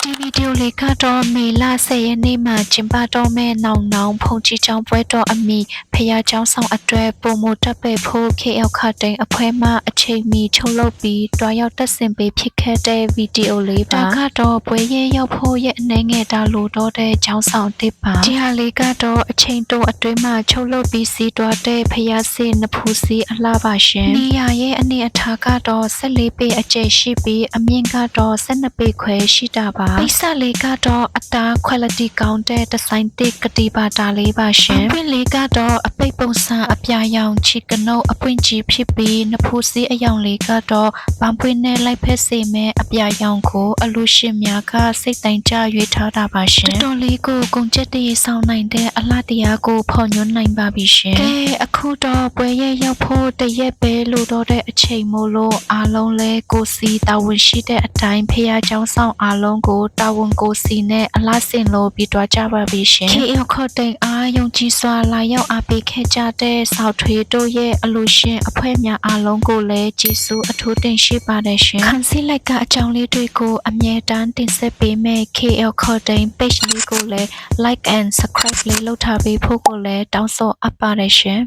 ဒီဗီဒီယိုလေးကတော့မေလ10ရက်နေ့မှာကျင်းပတော့မယ့်နောင်ဘုံကြီးကျောင်းပွဲတော်အမီဖျားကျောင်းဆောင်အတွက်ပုံမတက်ပေဖို့ KL ခတိန်အဖွဲ့မှအချိန်မီချုပ်လုပ်ပြီးတွားရောက်တက်ဆင်ပေးဖြစ်ခဲ့တဲ့ဗီဒီယိုလေးပါဒါကတော့ပွဲရဲရောက်ဖို့ရဲ့အနေငယ်တာလို့တော့တဲ့ကျောင်းဆောင်တစ်ပါဒီဟာလေးကတော့အချိန်တိုအတွင်းမှာချုပ်လုပ်ပြီးစီးတွားတဲ့ဖျားစင်နဖူးစီအလှပါရှင်နေရာရဲ့အနေအထားကတော့14ပေအကျယ်ရှိပြီးအမြင့်ကတော့12ပေခွဲရှိတာပါပိစလေးကတော့အသား quality ကောင်းတဲ့ဒီဇိုင်းတစ်ကတိပါတာလေးပါရှင်အပွင့်လေးကတော့အပိတ်ပုံစံအပြာရောင်ချီကနုတ်အပွင့်ကြီးဖြစ်ပြီးနဖူးစည်းအယောင်လေးကတော့ပန်းပွင့်နဲ့လိုက်ဖက်စေမဲ့အပြာရောင်ကိုအလူရှင်များကစိတ်တိုင်းကြရွေးထားတာပါရှင်တော်လေးကိုကုန်ကျက်တရေဆောင်နိုင်တဲ့အလှတရားကိုဖော်ညွှန်းနိုင်ပါပြီရှင်ကဲအခုတော့ပွဲရဲ့ရောက်ဖို့တရက်ပဲလို့တော့တဲ့အချိန်မို့လို့အားလုံးလဲကိုစီတာဝန်ရှိတဲ့အတိုင်းဖះเจ้าဆောင်အားလုံးကိုတာဝန်ကိုစီနဲ့အလားစင်လို့ပြီးတွားကြပါပြီရှင် KL ခတိန်အားယုံကြည်စွာလာရောက်အားပေးခဲ့ကြတဲ့ဆောက်ထွေးတို့ရဲ့အလို့ရှင်အဖွဲ့များအားလုံးကိုလည်းကျေးဇူးအထူးတင်ရှိပါတယ်ရှင်ခန်းစီလိုက်ကအကြောင်းလေးတွေကိုအမြဲတမ်းတင်ဆက်ပေးမယ် KL ခတိန် page လေးကိုလည်း like and subscribe လေးလုပ်ထားပေးဖို့ကိုလည်းတောင်းဆိုအပ်ပါတယ်ရှင်